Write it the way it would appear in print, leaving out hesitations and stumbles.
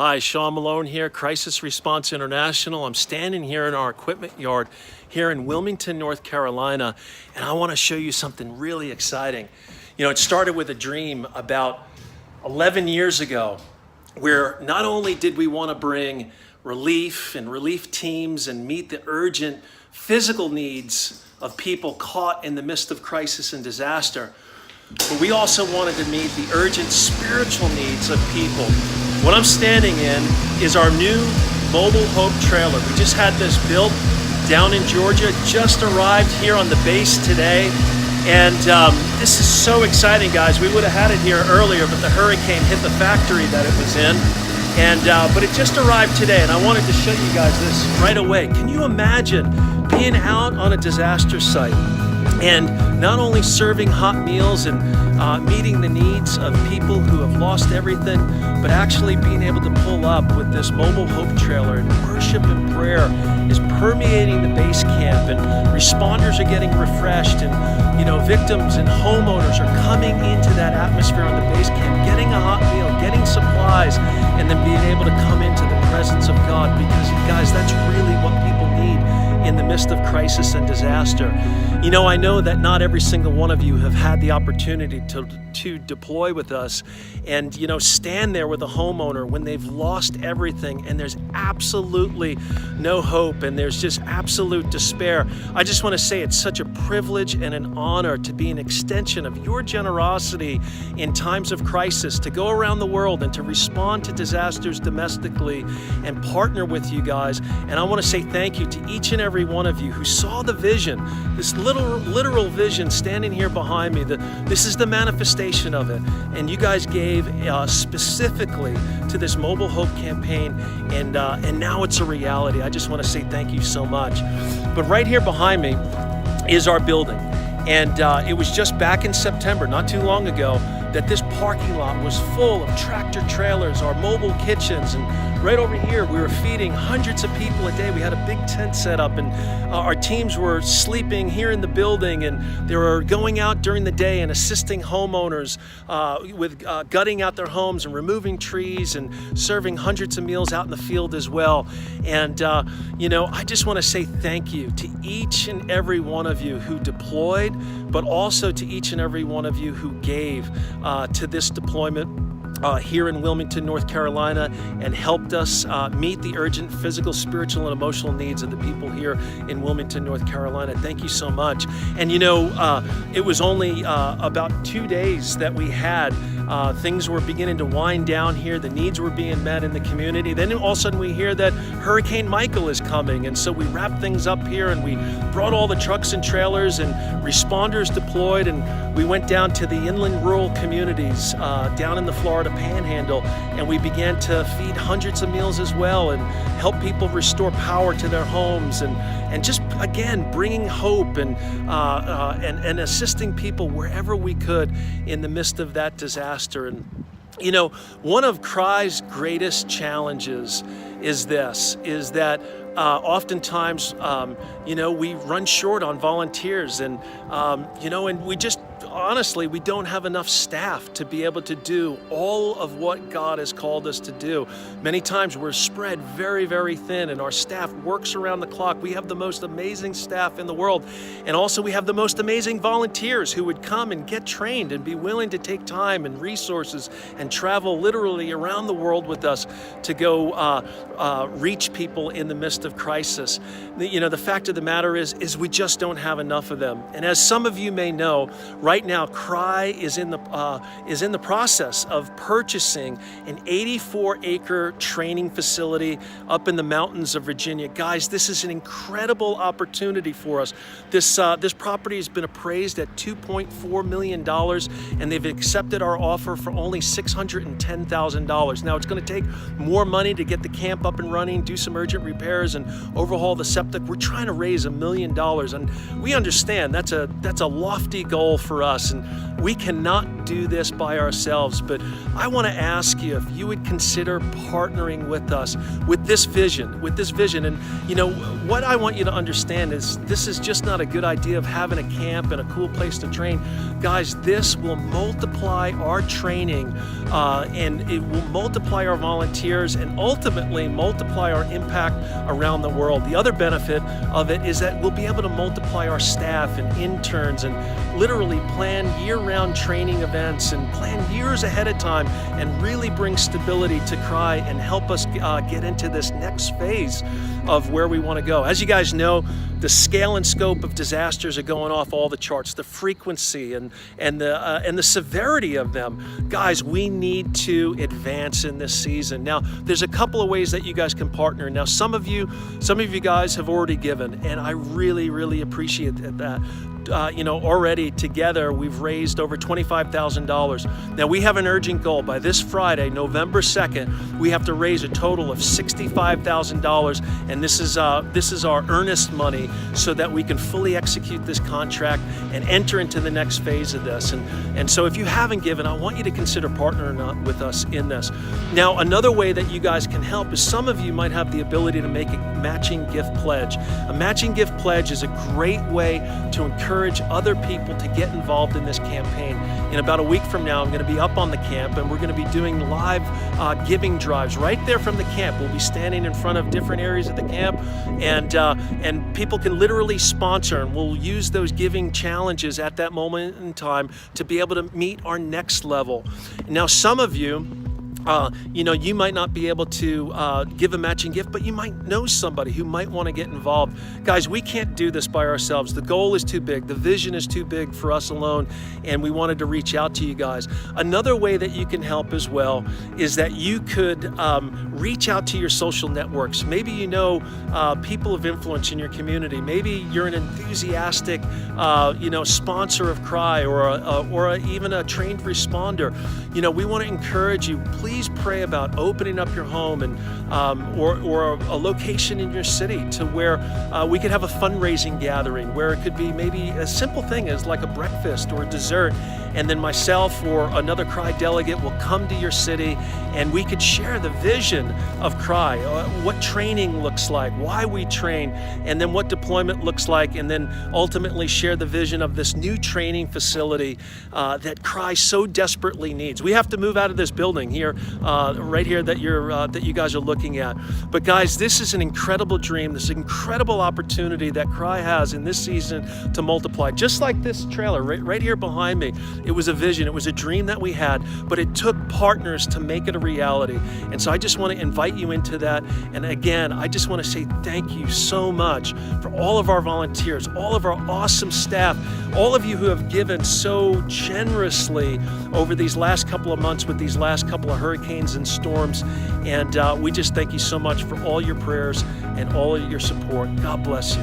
Hi, Sean Malone here, Crisis Response International. I'm standing here in our equipment yard here in Wilmington, North Carolina, and I want to show you something really exciting. You know, it started with a dream about 11 years ago, where not only did we want to bring relief and relief teams and meet the urgent physical needs of people caught in the midst of crisis and disaster, but we also wanted to meet the urgent spiritual needs of people. What I'm standing in is our new Mobile H.O.P.E trailer. We just had this built down in Georgia, just arrived here on the base today. And this is so exciting, guys. We would have had it here earlier, but the hurricane hit the factory that it was in. But it just arrived today, and I wanted to show you guys this right away. Can you imagine being out on a disaster site and not only serving hot meals and meeting the needs of people who have lost everything, but actually being able to pull up with this Mobile H.O.P.E trailer, and worship and prayer is permeating the base camp, and responders are getting refreshed, and victims and homeowners are coming into that atmosphere on the base camp, getting a hot meal, getting supplies, and then being able to come into the presence of God, because guys, that's really what people need in the midst of crisis and disaster. I know that not every single one of you have had the opportunity to deploy with us and stand there with a homeowner when they've lost everything and there's absolutely no hope and there's just absolute despair. I just want to say it's such a privilege and an honor to be an extension of your generosity in times of crisis, to go around the world and to respond to disasters domestically and partner with you guys. And I want to say thank you to each and every one of you who saw the vision, this literal vision standing here behind me. This is the manifestation of it, and you guys gave specifically to this Mobile H.O.P.E campaign, and now it's a reality. I just want to say thank you so much. But right here behind me is our building, and it was just back in September, not too long ago, that this parking lot was full of tractor trailers, our mobile kitchens, and right over here we were feeding hundreds of people a day. We had a big tent set up, and our teams were sleeping here in the building, and they were going out during the day and assisting homeowners with gutting out their homes and removing trees and serving hundreds of meals out in the field as well. And I just want to say thank you to each and every one of you who deployed, but also to each and every one of you who gave to this deployment here in Wilmington, North Carolina, and helped us meet the urgent physical, spiritual, and emotional needs of the people here in Wilmington, North Carolina. Thank you so much. And it was only about 2 days that we had. Things were beginning to wind down here. The needs were being met in the community. Then all of a sudden we hear that Hurricane Michael is coming. And so we wrapped things up here, and we brought all the trucks and trailers, and responders deployed, and we went down to the inland rural communities down in the Florida Panhandle, and we began to feed hundreds of meals as well, and help people restore power to their homes, and just again bringing hope and assisting people wherever we could in the midst of that disaster. And one of CRI's greatest challenges is that oftentimes we run short on volunteers, and we just honestly, we don't have enough staff to be able to do all of what God has called us to do. Many times we're spread very, very thin, and our staff works around the clock. We have the most amazing staff in the world. And also we have the most amazing volunteers who would come and get trained and be willing to take time and resources and travel literally around the world with us to go reach people in the midst of crisis. The fact of the matter is we just don't have enough of them. And as some of you may know, right now, CRI is in the process of purchasing an 84-acre training facility up in the mountains of Virginia. Guys, this is an incredible opportunity for us. This property has been appraised at $2.4 million, and they've accepted our offer for only $610,000. Now, it's going to take more money to get the camp up and running, do some urgent repairs, and overhaul the septic. We're trying to raise $1 million, and we understand that's a lofty goal for us. us, and we cannot do this by ourselves. But I want to ask you if you would consider partnering with us with this vision. And you know, what I want you to understand is this is just not a good idea of having a camp and a cool place to train. Guys, this will multiply our training, and it will multiply our volunteers, and ultimately multiply our impact around the world. The other benefit of it is that we'll be able to multiply our staff and interns, and literally plan year-round training events and plan years ahead of time, and really bring stability to CRI and help us get into this next phase of where we want to go. As you guys know, the scale and scope of disasters are going off all the charts, the frequency and the severity of them. Guys, we need to advance in this season. Now, there's a couple of ways that you guys can partner. Now, some of you guys have already given, and I really appreciate that. You know, already together we've raised over $25,000. Now we have an urgent goal. By this Friday, November 2nd, we have to raise a total of $65,000, and this is our earnest money so that we can fully execute this contract and enter into the next phase of this. And so if you haven't given, I want you to consider partnering with us in this. Now, another way that you guys can help is some of you might have the ability to make a matching gift pledge. A matching gift pledge is a great way to encourage other people to get involved in this campaign. In about a week from now, I'm going to be up on the camp, and we're going to be doing live giving drives right there from the camp. We'll be standing in front of different areas of the camp, and people can literally sponsor, and we'll use those giving challenges at that moment in time to be able to meet our next level. Now, some of you, you know, you might not be able to give a matching gift, but you might know somebody who might want to get involved. Guys, we can't do this by ourselves. The goal is too big. The vision is too big for us alone, and we wanted to reach out to you guys. Another way that you can help as well is that you could reach out to your social networks. Maybe you know people of influence in your community. Maybe you're an enthusiastic, you know, sponsor of CRI, or even a trained responder. You know, we want to encourage you. Please pray about opening up your home and or a location in your city to where we could have a fundraising gathering, where it could be maybe a simple thing as like a breakfast or a dessert, and then myself or another CRI delegate will come to your city, and we could share the vision of CRI, what training looks like, why we train, and then what deployment looks like, and then ultimately share the vision of this new training facility that CRI so desperately needs. We have to move out of this building here, right here that you guys are looking at. But guys, this is an incredible dream, this incredible opportunity that CRI has in this season to multiply. Just like this trailer right here behind me, it was a vision, it was a dream that we had, but it took partners to make it a reality. And so I just want to invite you into that. And again, I just want to say thank you so much for all of our volunteers, all of our awesome staff, all of you who have given so generously over these last couple of months with these last couple of hurricanes and storms. And we just thank you so much for all your prayers and all of your support. God bless you.